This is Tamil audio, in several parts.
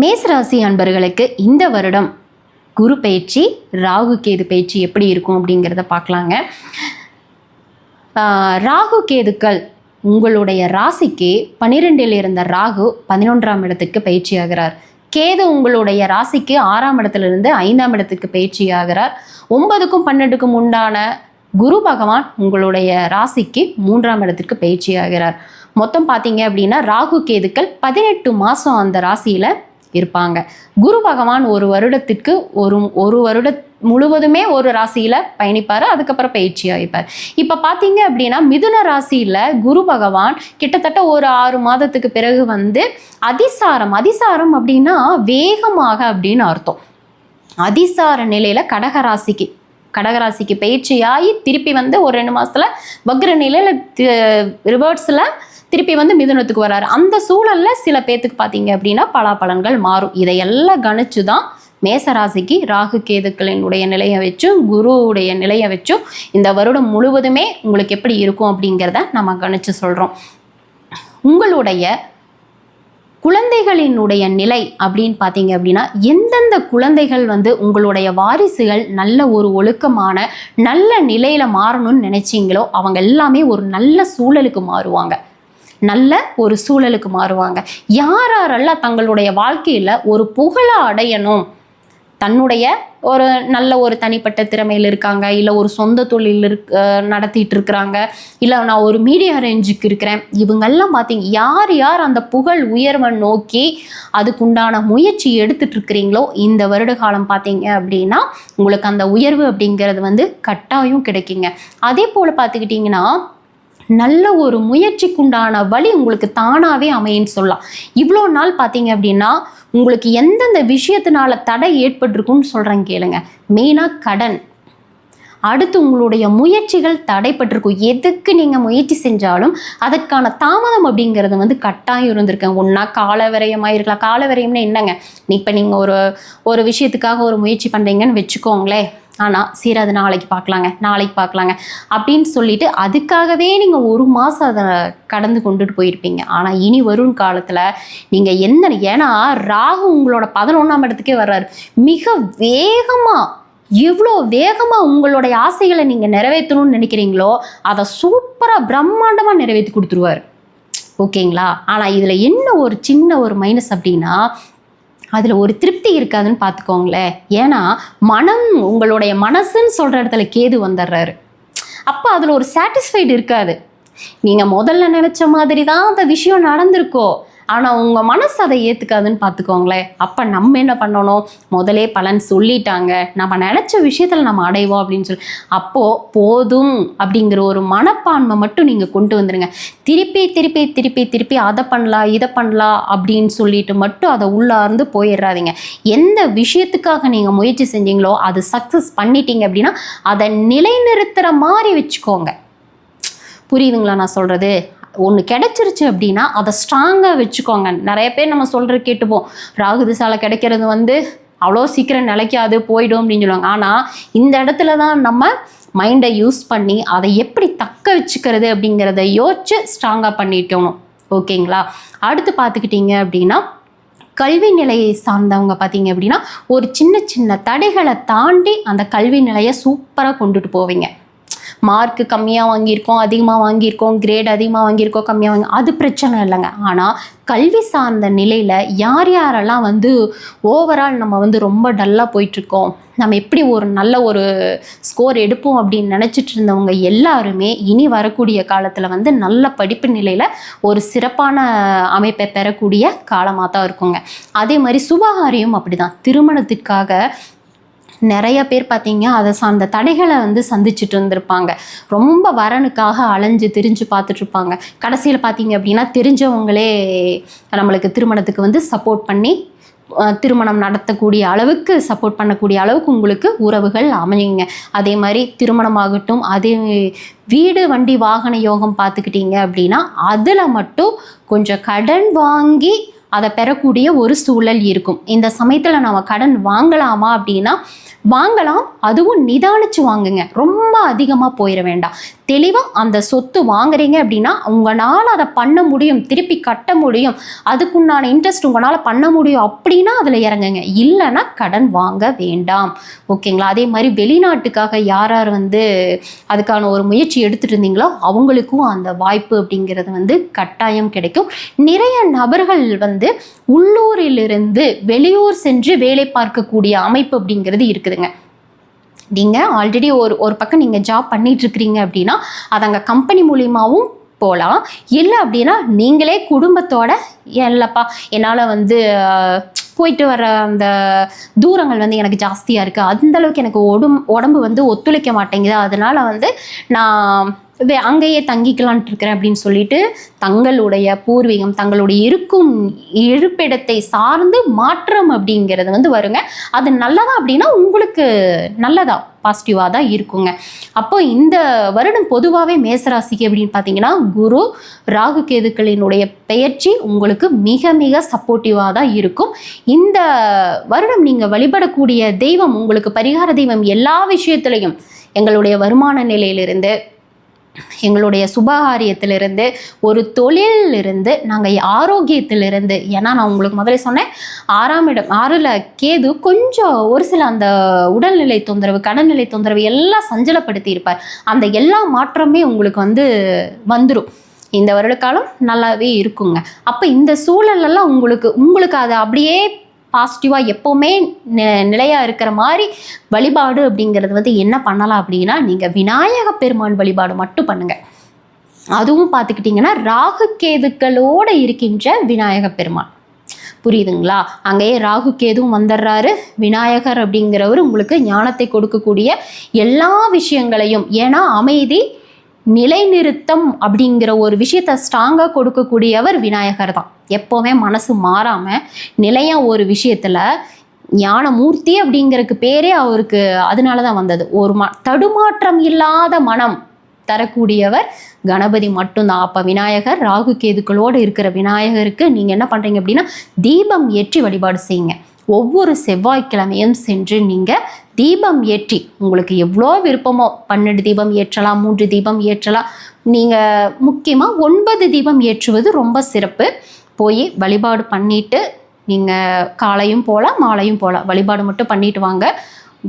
மேசராசி அன்பர்களுக்கு இந்த வருடம் குரு பயிற்சி, ராகு கேது பயிற்சி எப்படி இருக்கும் அப்படிங்கிறத பார்க்கலாங்க. ராகு கேதுக்கள் உங்களுடைய ராசிக்கு 12ல் இருந்த ராகு 11ஆம் இடத்துக்கு பயிற்சி ஆகிறார். கேது உங்களுடைய ராசிக்கு 6ஆம் இடத்திலிருந்து 5ஆம் இடத்துக்கு பயிற்சி ஆகிறார். 9க்கும் 12க்கும் உண்டான குரு பகவான் உங்களுடைய ராசிக்கு 3ஆம் இடத்திற்கு பயிற்சி ஆகிறார். மொத்தம் பார்த்தீங்க அப்படின்னா ராகு கேதுக்கள் 18 மாதம் அந்த ராசியில் இருப்பாங்க. குரு பகவான் ஒரு வருடத்திற்கு ஒரு வருட முழுவதுமே ஒரு ராசியில் பயணிப்பார். அதுக்கப்புறம் பயிற்சி ஆகிப்பார். இப்போ பார்த்தீங்க அப்படின்னா மிதுன ராசியில் குரு பகவான் கிட்டத்தட்ட ஒரு 6 மாதத்துக்கு பிறகு அதிசாரம் அப்படின்னா வேகமாக அப்படின்னு அர்த்தம். அதிசார நிலையில் கடகராசிக்கு பயிற்சியாகி திருப்பி ஒரு 2 மாதத்தில் வக்ர நிலையில் ரிவர்ஸில் திருப்பி மிதுனத்துக்கு வராரு. அந்த சூழலில் சில பேர்த்துக்கு பார்த்தீங்க அப்படின்னா பலாபலன்கள் மாறும். இதையெல்லாம் கணிச்சு தான் மேசராசிக்கு ராகு கேதுக்களினுடைய நிலையை வச்சும் குருவுடைய நிலையை வச்சும் இந்த வருடம் முழுவதுமே உங்களுக்கு எப்படி இருக்கும் அப்படிங்கிறத நம்ம கணிச்சு சொல்கிறோம். உங்களுடைய குழந்தைகளினுடைய நிலை அப்படின்னு பார்த்தீங்க அப்படின்னா எந்தெந்த குழந்தைகள் உங்களுடைய வாரிசுகள் நல்ல ஒரு ஒழுக்கமான நல்ல நிலையில் மாறணும்னு நினைச்சிங்களோ அவங்க எல்லாமே ஒரு நல்ல சூழலுக்கு மாறுவாங்க. யாரெல்லாம் தங்களுடைய வாழ்க்கையில் ஒரு புகழை அடையணும், தன்னுடைய ஒரு நல்ல ஒரு தனிப்பட்ட திறமையில் இருக்காங்க, இல்லை ஒரு சொந்த தொழில் நடத்திட்டு இருக்கிறாங்க, இல்லை நான் ஒரு மீடியா ரேஞ்சுக்கு இருக்கிறேன், இவங்கெல்லாம் பார்த்தீங்க யார் அந்த புகழ் உயர்வை நோக்கி அதுக்குண்டான முயற்சி எடுத்துட்டு இருக்கிறீங்களோ இந்த வருட காலம் பார்த்தீங்க அப்படின்னா உங்களுக்கு அந்த உயர்வு அப்படிங்கிறது கட்டாயம் கிடைக்குங்க. அதே போல் பார்த்துக்கிட்டிங்கன்னா நல்ல ஒரு முயற்சிக்குண்டான வழி உங்களுக்கு தானாகவே அமையின்னு சொல்லலாம். இவ்வளோ நாள் பார்த்தீங்க அப்படின்னா உங்களுக்கு எந்தெந்த விஷயத்தினால தடை ஏற்பட்டிருக்குன்னு சொல்கிறேன் கேளுங்க. மெயினாக கடன், அடுத்து உங்களுடைய முயற்சிகள் தடைப்பட்டிருக்கும். எதுக்கு நீங்கள் முயற்சி செஞ்சாலும் அதற்கான தாமதம் அப்படிங்கிறது கட்டாயம் இருந்திருக்கேன். ஒன்றா கால விரயமாக இருக்கலாம். கால விரயம்னா என்னங்க, இப்போ நீங்கள் ஒரு விஷயத்துக்காக ஒரு முயற்சி பண்ணுறீங்கன்னு வச்சுக்கோங்களேன், ஆனால் சரி அது நாளைக்கு பார்க்கலாங்க அப்படின்னு சொல்லிட்டு அதுக்காகவே நீங்கள் 1 மாதம் அதை கடந்து கொண்டுட்டு போயிருப்பீங்க. ஆனால் இனி வரும் காலத்தில் நீங்கள் ஏன்னா ராகு உங்களோட 11ஆம் இடத்துக்கே வர்றாரு. மிக வேகமாக எவ்வளோ வேகமாக உங்களுடைய ஆசைகளை நீங்கள் நிறைவேற்றணும்னு நினைக்கிறீங்களோ அதை சூப்பராக பிரம்மாண்டமாக நிறைவேற்றி கொடுத்துருவார். ஓகேங்களா? ஆனால் இதில் என்ன ஒரு சின்ன ஒரு மைனஸ் அப்படின்னா அதில் ஒரு திருப்தி இருக்காதுன்னு பார்த்துக்கோங்களேன். ஏன்னா உங்களுடைய மனசுன்னு சொல்கிற இடத்துல கேது வந்துடுறாரு. அப்போ அதில் ஒரு சாட்டிஸ்ஃபைடு இருக்காது. நீங்கள் முதல்ல நினச்ச மாதிரி தான் அந்த விஷயம் நடந்திருக்கோ, ஆனால் உங்கள் மனசு அதை ஏற்றுக்காதுன்னு பார்த்துக்கோங்களேன். அப்போ நம்ம என்ன பண்ணணும், முதலே பலன் சொல்லிட்டாங்க, நம்ம நினச்ச விஷயத்தில் நம்ம அடைவோம் அப்படின்னு சொல்லி அப்போது போதும் அப்படிங்கிற ஒரு மனப்பான்மை மட்டும் நீங்கள் கொண்டு வந்துடுங்க. திருப்பி அதை பண்ணலாம் இதை பண்ணலாம் அப்படின்னு சொல்லிட்டு மட்டும் அதை உள்ளார்ந்து போயிடாதீங்க. எந்த விஷயத்துக்காக நீங்கள் முயற்சி செஞ்சீங்களோ அது சக்ஸஸ் பண்ணிட்டீங்க அப்படின்னா அதை நிலைநிறுத்துகிற மாதிரி வச்சுக்கோங்க. புரியுதுங்களா நான் சொல்கிறது? ஒன்று கிடைச்சிருச்சு அப்படின்னா அதை ஸ்ட்ராங்காக வச்சுக்கோங்க. நிறைய பேர் நம்ம சொல்கிற கேட்டுப்போம், ராகு திசால கிடைக்கிறது அவ்வளோ சீக்கிரம் நிலைக்காது, போயிடும் அப்படின்னு சொல்லுவாங்க. ஆனால் இந்த இடத்துல தான் நம்ம மைண்டை யூஸ் பண்ணி அதை எப்படி தக்க வச்சுக்கிறது அப்படிங்கிறத யோசிச்சு ஸ்ட்ராங்காக பண்ணிக்கணும். ஓகேங்களா? அடுத்து பார்த்துக்கிட்டிங்க அப்படின்னா கல்வி நிலையை சார்ந்தவங்க பார்த்தீங்க அப்படின்னா ஒரு சின்ன தடைகளை தாண்டி அந்த கல்வி நிலையை சூப்பராக கொண்டுட்டு போவீங்க. மார்க்கு கம்மியாக வாங்கியிருக்கோம், அதிகமாக வாங்கியிருக்கோம், கிரேட் அதிகமாக வாங்கியிருக்கோம், கம்மியாக அது பிரச்சனை இல்லைங்க. ஆனால் கல்வி சார்ந்த நிலையில் யாரெல்லாம் ஓவரால் நம்ம ரொம்ப டல்லாக போயிட்டுருக்கோம், நம்ம எப்படி ஒரு நல்ல ஒரு ஸ்கோர் எடுப்போம் அப்படின்னு நினச்சிட்டு இருந்தவங்க எல்லாருமே இனி வரக்கூடிய காலத்தில் நல்ல படிப்பு நிலையில் ஒரு சிறப்பான அமைப்பை பெறக்கூடிய காலமாக தான் இருக்குங்க. அதே மாதிரி சுபகாரியம் அப்படி தான். திருமணத்திற்காக நிறைய பேர் பார்த்தீங்க அதை சார்ந்த தடைகளை சந்திச்சுட்டு இருந்திருப்பாங்க. ரொம்ப வரனுக்காக அலைஞ்சு திரிஞ்சு பார்த்துட்ருப்பாங்க. கடைசியில் பார்த்தீங்க அப்படின்னா தெரிஞ்சவங்களே நம்மளுக்கு திருமணத்துக்கு சப்போர்ட் பண்ணி திருமணம் நடத்தக்கூடிய அளவுக்கு சப்போர்ட் பண்ணக்கூடிய அளவுக்கு உங்களுக்கு உறவுகள் அமையுங்க. அதே மாதிரி திருமணமாகட்டும், அதே வீடு வண்டி வாகன யோகம் பார்த்துக்கிட்டீங்க அப்படின்னா அதில் மட்டும் கொஞ்சம் கடன் வாங்கி அதை பெறக்கூடிய ஒரு சூழல் இருக்கும். இந்த சமயத்தில் நம்ம கடன் வாங்கலாமா அப்படின்னா வாங்கலாம். அதுவும் நிதானிச்சு வாங்குங்க. ரொம்ப அதிகமாக போயிட வேண்டாம். தெளிவாக அந்த சொத்து வாங்குறீங்க அப்படின்னா உங்களால் அதை பண்ண முடியும், திருப்பி கட்ட முடியும், அதுக்குண்டான இன்ட்ரெஸ்ட் உங்களால் பண்ண முடியும் அப்படின்னா அதில் இறங்குங்க. இல்லைன்னா கடன் வாங்க வேண்டாம். ஓகேங்களா? அதே மாதிரி வெளிநாட்டுக்காக யார் யார் அதுக்கான ஒரு முயற்சி எடுத்துட்டு இருந்தீங்களோ அவங்களுக்கும் அந்த வாய்ப்பு அப்படிங்கிறது கட்டாயம் கிடைக்கும். நிறைய நபர்கள் உள்ளூரிலிருந்து வெளியூர் சென்று வேலை பார்க்கக்கூடிய அமைப்பு அப்படிங்கிறது இருக்குதுங்க. நீங்கள் ஆல்ரெடி ஒரு பக்கம் நீங்கள் ஜாப் பண்ணிட்டு இருக்கிறீங்க அப்படின்னா அது அங்கே கம்பெனி மூலியமாகவும் போகலாம். இல்லை அப்படின்னா நீங்களே குடும்பத்தோட இல்லைப்பா என்னால் போயிட்டு வர அந்த தூரங்கள் எனக்கு ஜாஸ்தியாக இருக்குது, அந்தளவுக்கு எனக்கு உடம்பு ஒத்துழைக்க மாட்டேங்குது, அதனால் நான் அங்கேயே தங்கிக்கலான்ட்டு இருக்கிறேன் அப்படின்னு சொல்லிட்டு தங்களுடைய பூர்வீகம் தங்களுடைய இருக்கும் இருப்பிடத்தை சார்ந்து மாற்றம் அப்படிங்கிறது வருங்க. அது நல்லதா அப்படின்னா உங்களுக்கு நல்லதா பாசிட்டிவாக தான் இருக்குங்க. அப்போ இந்த வருடம் பொதுவாகவே மேசராசிக்கு அப்படின்னு பார்த்தீங்கன்னா குரு ராகு கேதுக்களினுடைய பெயர்ச்சி உங்களுக்கு மிக மிக சப்போர்ட்டிவாக தான் இருக்கும். இந்த வருடம் நீங்கள் வழிபடக்கூடிய தெய்வம் உங்களுக்கு பரிகார தெய்வம் எல்லா விஷயத்துலையும் எங்களுடைய வருமான நிலையிலிருந்து எங்களுடைய சுபகாரியத்திலிருந்து ஒரு தொழிலிருந்து நாங்கள் ஆரோக்கியத்திலிருந்து, ஏன்னா நான் உங்களுக்கு முதல்ல சொன்னேன் 6ஆம் இடம் 6ல் கேது கொஞ்சம் ஒரு சில அந்த உடல்நிலை தொந்தரவு கடல்நிலை தொந்தரவு எல்லாம் சஞ்சலப்படுத்தி இருப்பார். அந்த எல்லா மாற்றமே உங்களுக்கு வந்துடும். இந்த வருட காலம் நல்லாவே இருக்குங்க. அப்போ இந்த சூழலெல்லாம் உங்களுக்கு அதை அப்படியே பாசிட்டிவாக எப்போவுமே நிலையாக இருக்கிற மாதிரி வழிபாடு அப்படிங்கிறது என்ன பண்ணலாம் அப்படின்னா நீங்கள் விநாயக பெருமான் வழிபாடு மட்டும் பண்ணுங்கள். அதுவும் பார்த்துக்கிட்டிங்கன்னா ராகு கேதுக்களோடு இருக்கின்ற விநாயக பெருமான், புரியுதுங்களா? அங்கேயே ராகு கேதுவும் வந்துடுறாரு. விநாயகர் அப்படிங்கிறவர் உங்களுக்கு ஞானத்தை கொடுக்கக்கூடிய எல்லா விஷயங்களையும், ஏன்னா அமைதி நிலைநிறுத்தம் அப்படிங்கிற ஒரு விஷயத்த ஸ்ட்ராங்காக கொடுக்கக்கூடியவர் விநாயகர் தான். எப்போவுமே மனசு மாறாமல் நிலையாக ஒரு விஷயத்தில் ஞானமூர்த்தி அப்படிங்கிறதுக்கு பேரே அவருக்கு அதனால தான் வந்தது. ஒரு தடுமாற்றம் இல்லாத மனம் தரக்கூடியவர் கணபதி மட்டும்தான். அப்போ விநாயகர் ராகு கேதுக்களோடு இருக்கிற விநாயகருக்கு நீங்கள் என்ன பண்ணுறீங்க அப்படின்னா தீபம் ஏற்றி வழிபாடு செய்யுங்க. ஒவ்வொரு செவ்வாய்க்கிழமையும் சென்று நீங்கள் தீபம் ஏற்றி உங்களுக்கு எவ்வளோ விருப்பமோ 12 தீபம் ஏற்றலாம், 3 தீபம் ஏற்றலாம். நீங்கள் முக்கியமாக 9 தீபம் ஏற்றுவது ரொம்ப சிறப்பு. போய் வழிபாடு பண்ணிவிட்டு நீங்கள் காலையும் போகலாம் மாலையும் போகலாம், வழிபாடு மட்டும் பண்ணிட்டு வாங்க.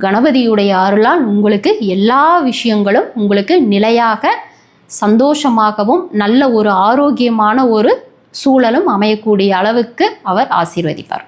கணபதியுடைய அருளால் உங்களுக்கு எல்லா விஷயங்களும் உங்களுக்கு நிலையாக சந்தோஷமாகவும் நல்ல ஒரு ஆரோக்கியமான ஒரு சூழலும் அமையக்கூடிய அளவுக்கு அவர் ஆசீர்வதிப்பார்.